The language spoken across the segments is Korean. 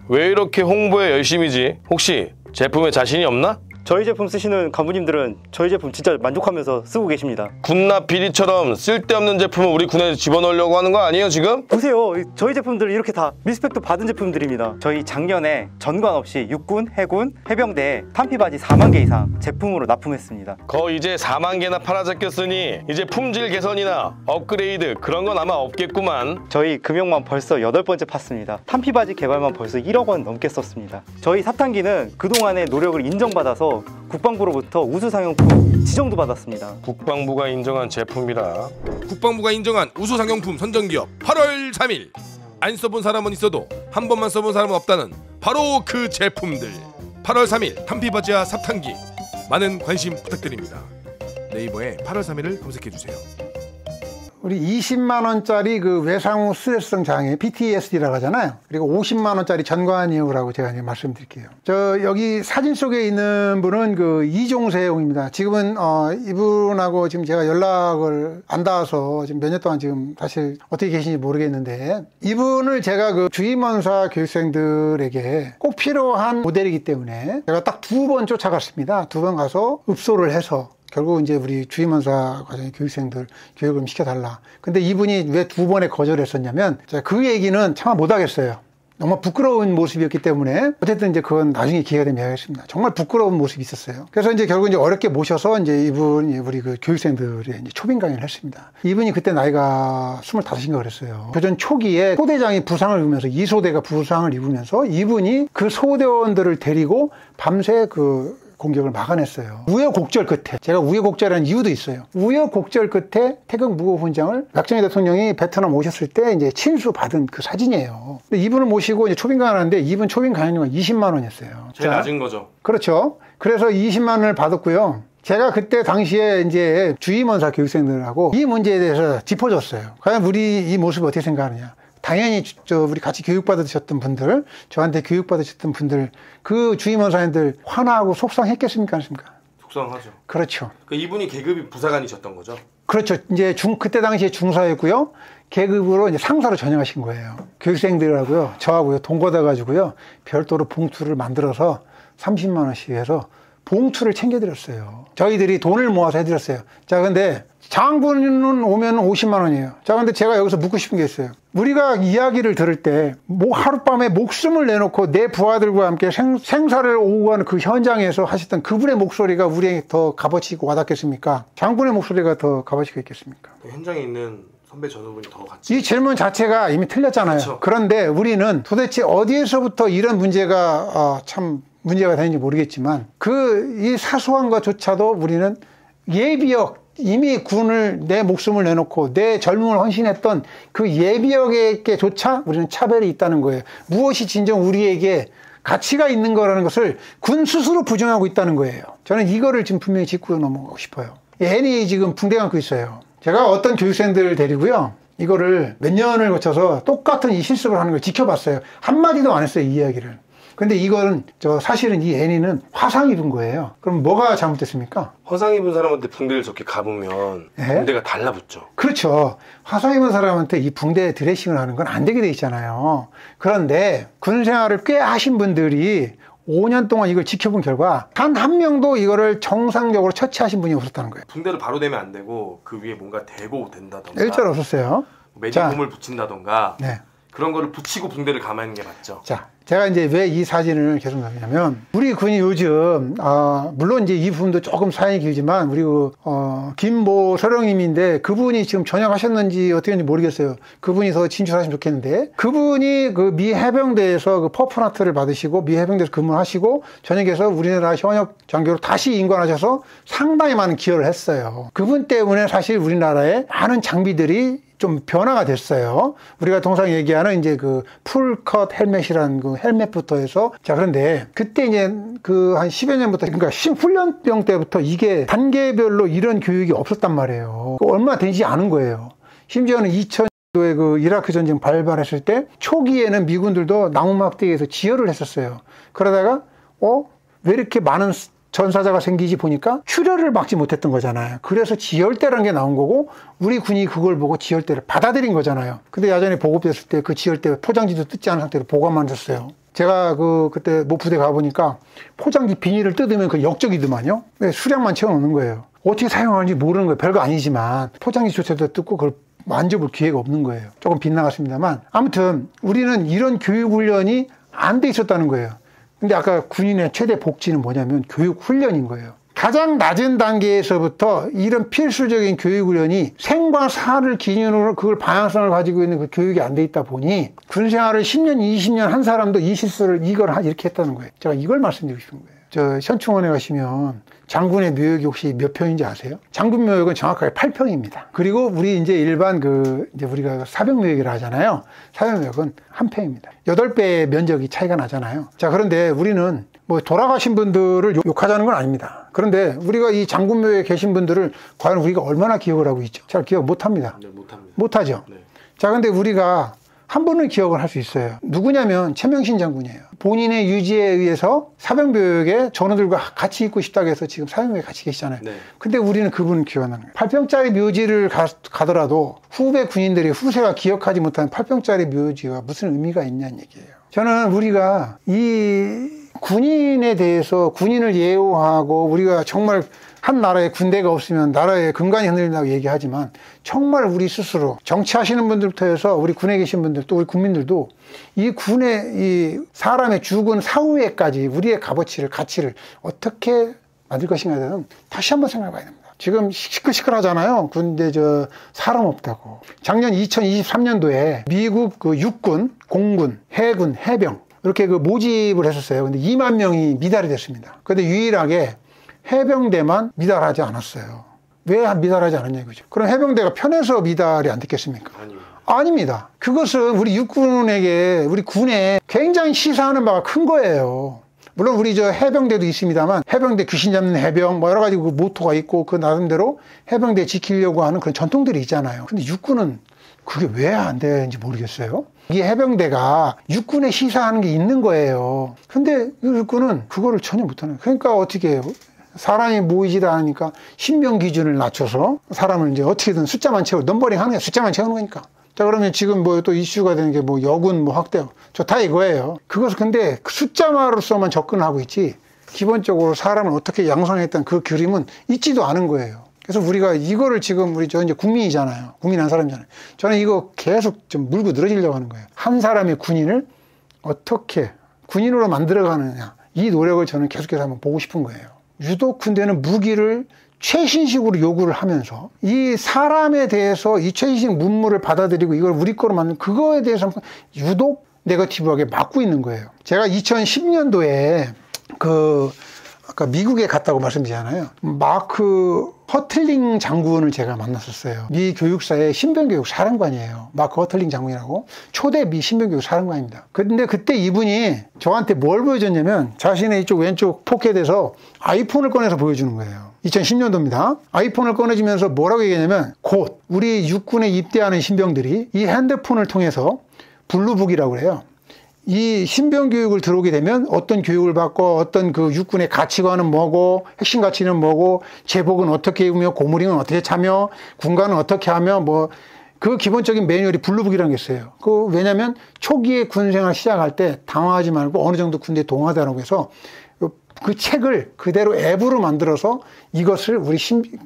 왜 이렇게 홍보에 열심이지? 혹시 제품에 자신이 없나? 저희 제품 쓰시는 간부님들은 저희 제품 진짜 만족하면서 쓰고 계십니다. 군납 비리처럼 쓸데없는 제품을 우리 군에 집어넣으려고 하는 거 아니에요 지금? 보세요, 저희 제품들 이렇게 다 리스펙도 받은 제품들입니다. 저희 작년에 전관 없이 육군, 해군, 해병대에 탄피바지 4만 개 이상 제품으로 납품했습니다. 거의 이제 4만 개나 팔아잡혔으니 이제 품질 개선이나 업그레이드 그런 건 아마 없겠구만. 저희 금형만 벌써 8번째 팠습니다. 탄피바지 개발만 벌써 1억 원 넘게 썼습니다. 저희 사탄기는 그동안의 노력을 인정받아서 국방부로부터 우수상용품 지정도 받았습니다. 국방부가 인정한 제품이라. 국방부가 인정한 우수상용품 선정기업 8월 3일. 안 써본 사람은 있어도 한 번만 써본 사람은 없다는 바로 그 제품들. 8월 3일 탄피바지와 삽탄기 많은 관심 부탁드립니다. 네이버에 8월 3일을 검색해주세요. 우리 20만원짜리 그 외상후 스트레스성 장애 PTSD라고 하잖아요. 그리고 50만원짜리 전관이후라고 제가 이제 말씀드릴게요. 여기 사진 속에 있는 분은 그 이종세용입니다. 지금은 이분하고 지금 제가 연락을 안 닿아서 지금 몇 년 동안 지금 사실 어떻게 계신지 모르겠는데, 이분을 제가 그 주임원사 교육생들에게 꼭 필요한 모델이기 때문에 제가 딱 2번 쫓아갔습니다. 2번 가서 읍소를 해서 결국 이제 우리 주임원사 과정의 교육생들 교육을 좀 시켜달라. 근데 이분이 왜 2번에 거절했었냐면, 그 얘기는 차마 못하겠어요. 너무 부끄러운 모습이었기 때문에. 어쨌든 이제 그건 나중에 기회가 되면 하겠습니다. 정말 부끄러운 모습이 있었어요. 그래서 이제 결국 이제 어렵게 모셔서 이제 우리 그 교육생들의 이제 초빙 강의를 했습니다. 이분이 그때 나이가 25인가 그랬어요. 교전 초기에 소대장이 부상을 입으면서, 이소대가 부상을 입으면서 이분이 그 소대원들을 데리고 밤새 그 공격을 막아냈어요. 우여곡절 끝에, 제가 우여곡절이라는 이유도 있어요. 우여곡절 끝에 태극 무호훈장을 박정희 대통령이 베트남 오셨을 때 이제 친수 받은 그 사진이에요. 근데 이분을 모시고 이제 초빙 강의를 하는데, 이분 초빙 강의료가 20만 원이었어요. 제일 낮은 거죠. 그렇죠. 그래서 20만 원을 받았고요. 제가 그때 당시에 이제 주임원사 교육생들하고 이 문제에 대해서 짚어줬어요. 과연 우리 이 모습을 어떻게 생각하느냐. 당연히 우리 같이 교육받으셨던 분들, 저한테 교육받으셨던 분들, 그 주임원사님들 화나고 속상했겠습니까? 않습니까? 속상하죠. 그렇죠. 이분이 계급이 부사관이셨던 거죠? 그렇죠. 이제 그때 당시에 중사였고요. 계급으로 이제 상사로 전역하신 거예요. 교육생들하고요, 저하고요, 동거돼가지고요, 별도로 봉투를 만들어서 30만 원씩 해서 봉투를 챙겨드렸어요. 저희들이 돈을 모아서 해드렸어요. 자, 근데 장군은 오면 50만 원이에요. 자, 근데 제가 여기서 묻고 싶은 게 있어요. 우리가 이야기를 들을 때 하룻밤에 목숨을 내놓고 내 부하들과 함께 생사를 오고 가는 그 현장에서 하셨던 그분의 목소리가 우리에게 더 값어치 있고 와닿겠습니까? 장군의 목소리가 더 값어치가 있겠습니까? 현장에 있는 선배 전우분이 더 같이. 이 질문 자체가 이미 틀렸잖아요. 그렇죠. 그런데 우리는 도대체 어디에서부터 이런 문제가 참 문제가 되는지 모르겠지만, 이 사소한 것조차도 우리는 예비역, 이미 군을, 내 목숨을 내놓고 내 젊음을 헌신했던 그 예비역에게조차 우리는 차별이 있다는 거예요. 무엇이 진정 우리에게 가치가 있는 거라는 것을 군 스스로 부정하고 있다는 거예요. 저는 이거를 지금 분명히 짚고 넘어가고 싶어요. 애니 지금 붕대 감고 있어요. 제가 어떤 교육생들을 데리고요, 이거를 몇 년을 거쳐서 똑같은 이 실습을 하는 걸 지켜봤어요. 한마디도 안 했어요, 이 이야기를. 근데 이건 사실은 이 애니는 화상 입은 거예요. 그럼 뭐가 잘못됐습니까? 화상 입은 사람한테 붕대를 저렇게 감으면 붕대가 달라붙죠. 그렇죠. 화상 입은 사람한테 이 붕대 드레싱을 하는 건 안 되게 돼 있잖아요. 그런데 군 생활을 꽤 하신 분들이 5년 동안 이걸 지켜본 결과 단 한 명도 이거를 정상적으로 처치하신 분이 없었다는 거예요. 붕대를 바로 대면 안 되고 그 위에 뭔가 대고 된다던가, 일절 없었어요. 매직폼을 붙인다던가, 네. 그런 거를 붙이고 붕대를 감아야 하는 게 맞죠. 자, 제가 이제 왜 이 사진을 계속 넣냐면, 우리 군이 요즘 물론 이제 이 부분도 조금 사연이 길지만, 우리 김모 서령님인데 그분이 지금 전역하셨는지 어떻게 했는지 모르겠어요. 그분이 더 진출하시면 좋겠는데, 그분이 그 미 해병대에서 그 퍼프나트를 받으시고 미 해병대에서 근무하시고 전역해서 우리나라 현역 장교로 다시 인관하셔서 상당히 많은 기여를 했어요. 그분 때문에 사실 우리나라에 많은 장비들이 좀 변화가 됐어요. 우리가 통상 얘기하는 이제 그 풀컷 헬멧이라는 그 헬멧부터 해서, 자, 그런데 그때 이제 그 한 10여 년부터, 그러니까 훈련병 때부터 이게 단계별로 이런 교육이 없었단 말이에요. 얼마 되지 않은 거예요. 심지어는 2000년도에 그 이라크 전쟁 발발했을 때 초기에는 미군들도 나무막대기에서 지혈을 했었어요. 그러다가 왜 이렇게 많은 전사자가 생기지 보니까 출혈을 막지 못했던 거잖아요. 그래서 지혈대라는 게 나온 거고 우리 군이 그걸 보고 지혈대를 받아들인 거잖아요. 근데 야전에 보급됐을 때 그 지혈대 포장지도 뜯지 않은 상태로 보관만 줬어요. 제가 그때 모 부대 가보니까 포장지 비닐을 뜯으면 그 역적이더만요. 수량만 채워놓는 거예요. 어떻게 사용하는지 모르는 거예요. 별거 아니지만 포장지조차도 뜯고 그걸 만져볼 기회가 없는 거예요. 조금 빗나갔습니다만 아무튼 우리는 이런 교육훈련이 안 돼 있었다는 거예요. 근데 아까 군인의 최대 복지는 뭐냐면 교육훈련인 거예요. 가장 낮은 단계에서부터 이런 필수적인 교육훈련이 생과 사를 기준으로 그걸 방향성을 가지고 있는 그 교육이 안 돼 있다 보니 군생활을 10년, 20년 한 사람도 이 실수를 이렇게 했다는 거예요. 제가 이걸 말씀드리고 싶은 거예요. 저 현충원에 가시면 장군의 묘역이 혹시 몇 평인지 아세요? 장군 묘역은 정확하게 8평입니다. 그리고 우리 이제 일반 이제 우리가 사병 묘역이라 하잖아요. 사병 묘역은 1평입니다. 8배의 면적이 차이가 나잖아요. 자, 그런데 우리는 뭐 돌아가신 분들을 욕하자는 건 아닙니다. 그런데 우리가 이 장군 묘역에 계신 분들을 과연 우리가 얼마나 기억을 하고 있죠? 잘 기억 못 합니다. 네, 못합니다. 못하죠. 네. 자, 근데 우리가 한 분은 기억을 할 수 있어요. 누구냐면 최명신 장군이에요. 본인의 유지에 의해서 사병묘역에 전우들과 같이 있고 싶다고 해서 지금 사병묘역에 같이 계시잖아요. 네. 근데 우리는 그분을 기억하는 거예요. 8평짜리 묘지를 가더라도 후배 군인들이 후세가 기억하지 못하는 8평짜리 묘지가 무슨 의미가 있냐는 얘기예요. 저는 우리가 이 군인에 대해서 군인을 예우하고 우리가 정말 한 나라에 군대가 없으면 나라의 근간이 흔들린다고 얘기하지만 정말 우리 스스로 정치하시는 분들부터 해서 우리 군에 계신 분들 또 우리 국민들도 이 군의 이 사람의 죽은 사후에까지 우리의 값어치를 가치를 어떻게 만들 것인가에 대해서는 다시 한번 생각해 봐야 됩니다. 지금 시끌시끌하잖아요. 근데 사람 없다고. 작년 2023년도에 미국 그 육군, 공군, 해군, 해병 이렇게 그 모집을 했었어요. 근데 2만 명이 미달이 됐습니다. 근데 유일하게 해병대만 미달하지 않았어요. 왜 미달하지 않았냐 이거죠. 그럼 해병대가 편해서 미달이 안 됐겠습니까? 아닙니다. 그것은 우리 육군에게, 우리 군에 굉장히 시사하는 바가 큰 거예요. 물론 우리 해병대도 있습니다만 해병대 귀신 잡는 해병 뭐 여러 가지 그 모토가 있고 그 나름대로 해병대 지키려고 하는 그런 전통들이 있잖아요. 근데 육군은 그게 왜 안 되는지 모르겠어요. 이 해병대가 육군에 시사하는 게 있는 거예요. 근데 육군은 그거를 전혀 못하는 거예요. 그러니까 어떻게 해요? 사람이 모이지도 않으니까 신병 기준을 낮춰서 사람을 이제 어떻게든 숫자만 채우고 넘버링 하는 게 숫자만 채우는 거니까. 자, 그러면 지금 뭐 또 이슈가 되는 게 뭐 여군 뭐 확대 좋다 이거예요. 그것은 근데 숫자만으로서만 접근하고 있지 기본적으로 사람을 어떻게 양성했던 그 그림은 있지도 않은 거예요. 그래서 우리가 이거를 지금 저 이제 국민이잖아요. 국민 한 사람이잖아요. 저는 이거 계속 좀 물고 늘어지려고 하는 거예요. 한 사람의 군인을 어떻게 군인으로 만들어가느냐 이 노력을 저는 계속해서 한번 보고 싶은 거예요. 유독 군대는 무기를 최신식으로 요구를 하면서 이 사람에 대해서 이 최신식 문물을 받아들이고 이걸 우리 거로 만든 그거에 대해서 유독 네거티브하게 막고 있는 거예요. 제가 2010년도에 아까 미국에 갔다고 말씀드렸잖아요. 마크 허틀링 장군을 제가 만났었어요. 미 교육사의 신병교육 사령관이에요. 마크 허틀링 장군이라고 초대 미 신병교육 사령관입니다. 근데 그때 이분이 저한테 뭘 보여줬냐면 자신의 이쪽 왼쪽 포켓에서 아이폰을 꺼내서 보여주는 거예요. 2010년도입니다. 아이폰을 꺼내주면서 뭐라고 얘기했냐면 곧 우리 육군에 입대하는 신병들이 이 핸드폰을 통해서 블루북이라고 그래요. 이 신병 교육을 들어오게 되면 어떤 교육을 받고 어떤 그 육군의 가치관은 뭐고 핵심 가치는 뭐고 제복은 어떻게 입으며 고무링은 어떻게 차며 군가는 어떻게 하며 뭐 그 기본적인 매뉴얼이 블루북이라는 게 있어요. 왜냐면 초기에 군생활 시작할 때 당황하지 말고 어느 정도 군대에 동화되라고 해서 그 책을 그대로 앱으로 만들어서 이것을 우리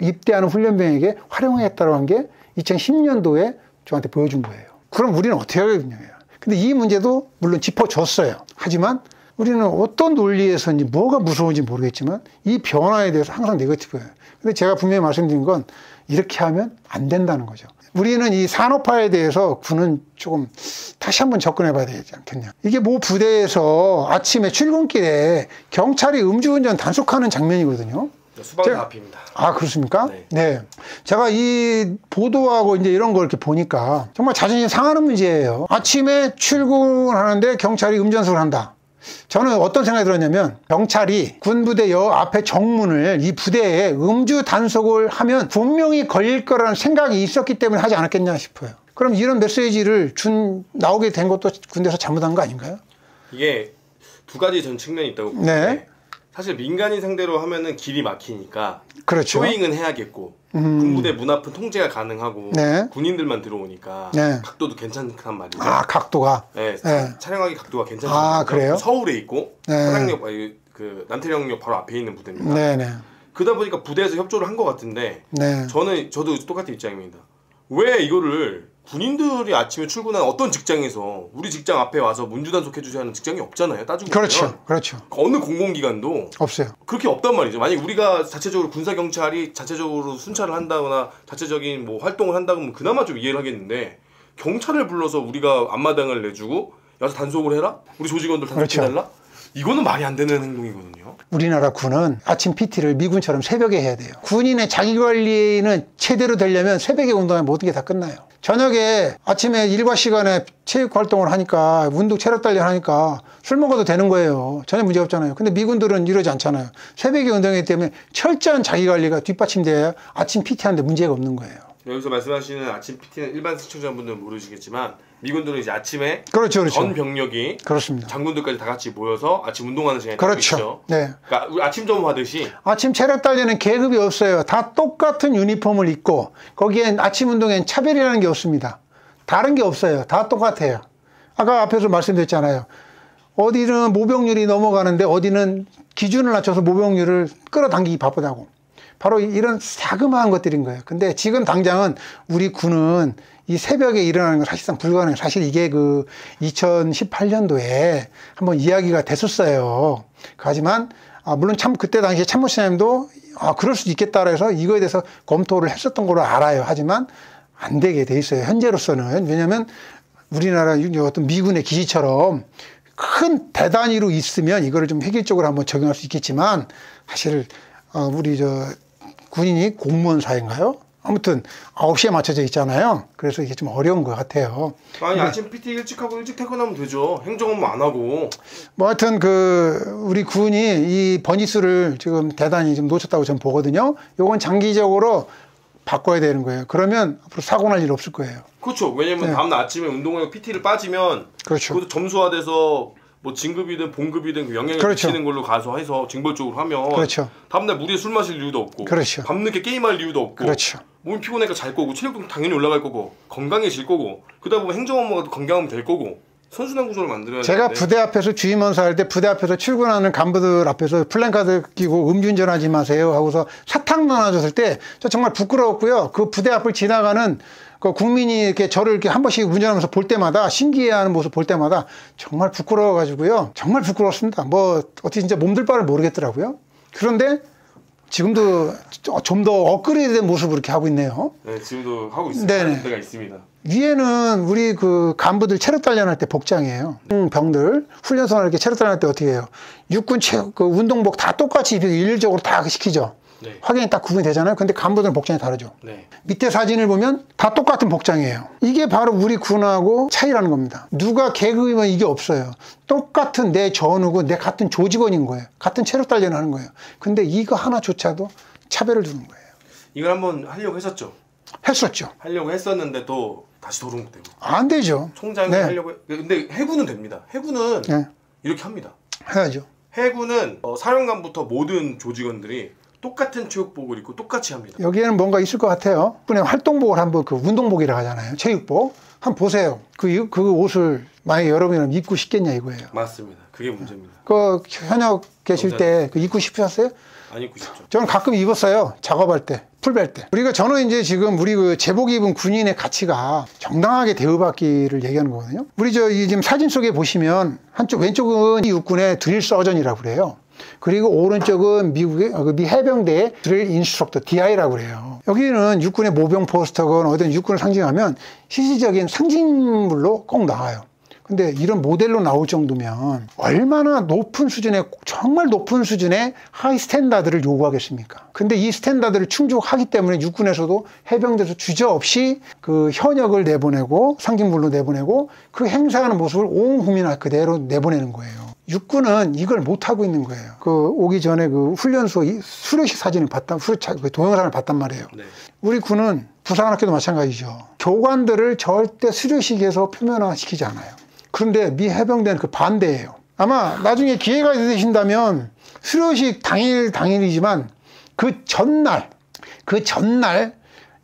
입대하는 훈련병에게 활용했다고 한 게 2010년도에 저한테 보여준 거예요. 그럼 우리는 어떻게 하겠느냐. 근데 이 문제도 물론 짚어줬어요. 하지만 우리는 어떤 논리에서인지 뭐가 무서운지 모르겠지만 이 변화에 대해서 항상 네거티브예요. 근데 제가 분명히 말씀드린 건 이렇게 하면 안 된다는 거죠. 우리는 이 산업화에 대해서 군은 조금 다시 한번 접근해 봐야 되지 않겠냐. 이게 모 부대에서 아침에 출근길에 경찰이 음주운전 단속하는 장면이거든요. 수박은 다 앞입니다. 아, 그렇습니까? 네. 네. 제가 이 보도하고 이제 이런 걸 이렇게 보니까 정말 자존심 상하는 문제예요. 아침에 출근하는데 경찰이 음주단속을 한다. 저는 어떤 생각이 들었냐면 경찰이 군부대 앞에 정문을 이 부대에 음주 단속을 하면 분명히 걸릴 거라는 생각이 있었기 때문에 하지 않았겠냐 싶어요. 그럼 이런 메시지를 나오게 된 것도 군대에서 잘못한 거 아닌가요? 이게 두 가지 전 측면이 있다고 보는데 네. 사실 민간인 상대로 하면은 길이 막히니까 그렇죠. 쇼잉은 해야겠고 군부대 문 앞은 통제가 가능하고 네. 군인들만 들어오니까 네. 각도도 괜찮단 말이죠. 아, 각도가. 네, 네. 촬영하기 각도가 괜찮아요. 아, 그래요? 서울에 있고 네. 사당역 그 남태령역 바로 앞에 있는 부대입니다. 네네. 그러다 보니까 부대에서 협조를 한 것 같은데 네. 저도 똑같은 입장입니다. 왜 이거를 군인들이 아침에 출근한 어떤 직장에서 우리 직장 앞에 와서 문주단속 해주셔야 하는 직장이 없잖아요. 따지고 그렇죠. 보면. 그렇죠. 어느 공공기관도 없어요. 그렇게 없단 말이죠. 만약 우리가 자체적으로 군사경찰이 자체적으로 순찰을 한다거나 자체적인 뭐 활동을 한다 그러면 그나마 좀 이해를 하겠는데 경찰을 불러서 우리가 앞마당을 내주고 와서 단속을 해라? 우리 조직원들 단속해달라? 그렇죠. 이거는 말이 안 되는 행동이거든요. 우리나라 군은 아침 PT를 미군처럼 새벽에 해야 돼요. 군인의 자기관리는 제대로 되려면 새벽에 운동하면 모든 게 다 끝나요. 저녁에 아침에 일과 시간에 체육활동을 하니까 운동 체력 단련 하니까 술 먹어도 되는 거예요. 전혀 문제 없잖아요. 근데 미군들은 이러지 않잖아요. 새벽에 운동하기 때문에 철저한 자기관리가 뒷받침돼야 아침 PT 하는데 문제가 없는 거예요. 여기서 말씀하시는 아침 PT는 일반 시청자분들은 모르시겠지만 미군들은 이제 아침에 그렇죠, 그렇죠. 전 병력이 그렇습니다. 장군들까지 다 같이 모여서 아침 운동하는 시간이 그렇죠. 있죠. 네. 그러니까 우리 아침 점호하듯이 아침 체력 단련은 계급이 없어요. 다 똑같은 유니폼을 입고 거기엔 아침 운동엔 차별이라는 게 없습니다. 다른 게 없어요. 다 똑같아요. 아까 앞에서 말씀드렸잖아요. 어디는 모병률이 넘어가는데 어디는 기준을 낮춰서 모병률을 끌어당기기 바쁘다고. 바로 이런 자그마한 것들인 거예요. 근데 지금 당장은 우리 군은 이 새벽에 일어나는 건 사실상 불가능해요. 사실 이게 그 2018년도에 한번 이야기가 됐었어요. 하지만 물론 참 그때 당시에 참모총장님도 그럴 수도 있겠다 해서 이거에 대해서 검토를 했었던 걸로 알아요. 하지만 안 되게 돼 있어요. 현재로서는. 왜냐하면 우리나라 어떤 미군의 기지처럼 큰 대단위로 있으면 이거를 좀 획일적으로 한번 적용할 수 있겠지만 사실 우리 군인이 공무원 사회인가요? 아무튼 9시에 맞춰져 있잖아요. 그래서 이게 좀 어려운 것 같아요. 아니 아침 PT 일찍 하고 일찍 퇴근하면 되죠. 행정 업무 안 하고. 뭐 하여튼 우리 군이 이 번지수를 지금 대단히 좀 놓쳤다고 저는 보거든요. 요건 장기적으로 바꿔야 되는 거예요. 그러면 앞으로 사고 날 일 없을 거예요. 그렇죠. 왜냐면 네. 다음날 아침에 운동하고 PT를 빠지면 그렇죠. 그것도 점수화돼서 뭐 진급이든 봉급이든 그 영향을 그렇죠. 미치는 걸로 가서 해서 징벌적으로 하면 그렇죠. 다음날 무리에 술 마실 이유도 없고 그렇죠. 밤늦게 게임할 이유도 없고 그렇죠. 몸이 피곤하니까 잘 거고 체력도 당연히 올라갈 거고 건강해질 거고 그러다 보면 행정 업무가 건강하면 될 거고 선순환 구조를 만들어야 제가 되는데 부대 앞에서 주임원사 할 때 부대 앞에서 출근하는 간부들 앞에서 플랜카드 끼고 음주운전 하지 마세요 하고서 사탕 나눠줬을 때 저 정말 부끄러웠고요. 그 부대 앞을 지나가는 그 국민이 이렇게 저를 이렇게 한 번씩 운전하면서 볼 때마다 신기해하는 모습 볼 때마다 정말 부끄러워가지고요. 정말 부끄러웠습니다. 뭐 어떻게 진짜 몸둘 바를 모르겠더라고요. 그런데 지금도 좀 더 업그레이드된 모습으로 이렇게 하고 있네요. 네, 지금도 하고 있습니다. 네네. 하는 데가 있습니다. 위에는 우리 그 간부들 체력 단련할 때 복장이에요. 병들 훈련소나 이렇게 체력 단련할 때 어떻게 해요? 육군 그 운동복 다 똑같이 입히고 일률적으로 다 시키죠. 네. 확연히 딱 구분이 되잖아요. 근데 간부들은 복장이 다르죠. 네. 밑에 사진을 보면 다 똑같은 복장이에요. 이게 바로 우리 군하고 차이라는 겁니다. 누가 계급이면 이게 없어요. 똑같은 내 전우고 내 같은 조직원인 거예요. 같은 체력 단련을 하는 거예요. 근데 이거 하나조차도 차별을 두는 거예요. 이걸 한번 하려고 했었죠. 했었죠. 하려고 했었는데 또 다시 도루묵되고 안 되죠. 총장이 네. 하려고 근데 해군은 됩니다. 해군은 네. 이렇게 합니다. 해야죠. 해군은 사령관부터 모든 조직원들이 똑같은 체육복을 입고 똑같이 합니다. 여기에는 뭔가 있을 것 같아요. 군의 활동복을 한번 그 운동복이라 하잖아요. 체육복. 한번 보세요. 그 옷을 만약에 여러분이 입고 싶겠냐 이거예요. 맞습니다. 그게 문제입니다. 그 현역 계실 때 그 입고 싶으셨어요? 안 입고 싶죠. 저는 가끔 입었어요. 작업할 때, 풀벨 때. 저는 이제 지금 우리 그 제복 입은 군인의 가치가 정당하게 대우받기를 얘기하는 거거든요. 우리 지금 사진 속에 보시면 한쪽 왼쪽은 육군의 드릴 서전이라고 그래요. 그리고 오른쪽은 미국의 미 해병대의 드릴 인스트럭터 DI라고 그래요. 여기는 육군의 모병 포스터건 어떤 육군을 상징하면 시시적인 상징물로 꼭 나와요. 근데 이런 모델로 나올 정도면 얼마나 높은 수준의 정말 높은 수준의 하이 스탠다드를 요구하겠습니까? 근데 이 스탠다드를 충족하기 때문에 육군에서도 해병대에서 주저없이 그 현역을 내보내고 상징물로 내보내고 그 행사하는 모습을 온 국민 그대로 내보내는 거예요. 육군은 이걸 못하고 있는 거예요. 오기 전에 그 훈련소 수료식 사진을 동영상을 봤단 말이에요. 네. 우리 군은 부사관학교도 마찬가지죠. 교관들을 절대 수료식에서 표면화시키지 않아요. 그런데 미 해병대는 그 반대예요. 아마 나중에 기회가 되신다면 수료식 당일이지만 그 전날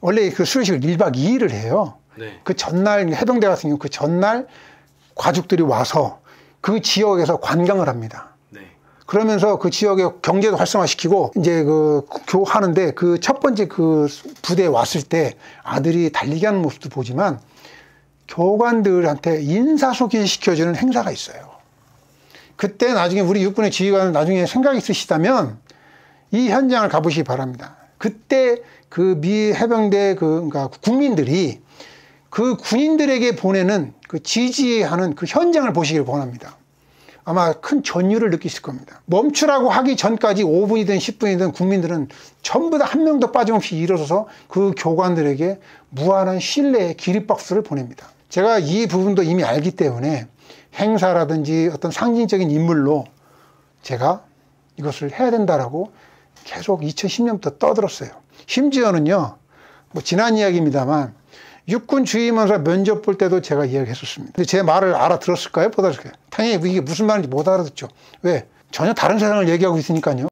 원래 그 수료식을 1박 2일을 해요. 네. 그 전날 해병대 같은 경우 그 전날 가족들이 와서 그 지역에서 관광을 합니다. 네. 그러면서 그 지역의 경제도 활성화시키고 이제 그 교하는데 그 첫 번째 그 부대에 왔을 때 아들이 달리기 하는 모습도 보지만 교관들한테 인사소개 시켜주는 행사가 있어요. 그때 나중에 우리 육군의 지휘관은 나중에 생각이 있으시다면 이 현장을 가보시기 바랍니다. 그때 그 미 해병대 그러니까 국민들이 그 군인들에게 보내는 그 지지하는 그 현장을 보시길 원합니다. 아마 큰 전율을 느끼실 겁니다. 멈추라고 하기 전까지 5분이든 10분이든 국민들은 전부 다 한 명도 빠짐없이 일어서서 그 교관들에게 무한한 신뢰의 기립박수를 보냅니다. 제가 이 부분도 이미 알기 때문에 행사라든지 어떤 상징적인 인물로 제가 이것을 해야 된다라고 계속 2010년부터 떠들었어요. 심지어는요, 뭐 지난 이야기입니다만 육군 주임원사 면접 볼 때도 제가 이야기했었습니다. 근데 제 말을 알아들었을까요? 못 알아들었을까요? 당연히 이게 무슨 말인지 못 알아듣죠. 왜? 전혀 다른 세상을 얘기하고 있으니까요.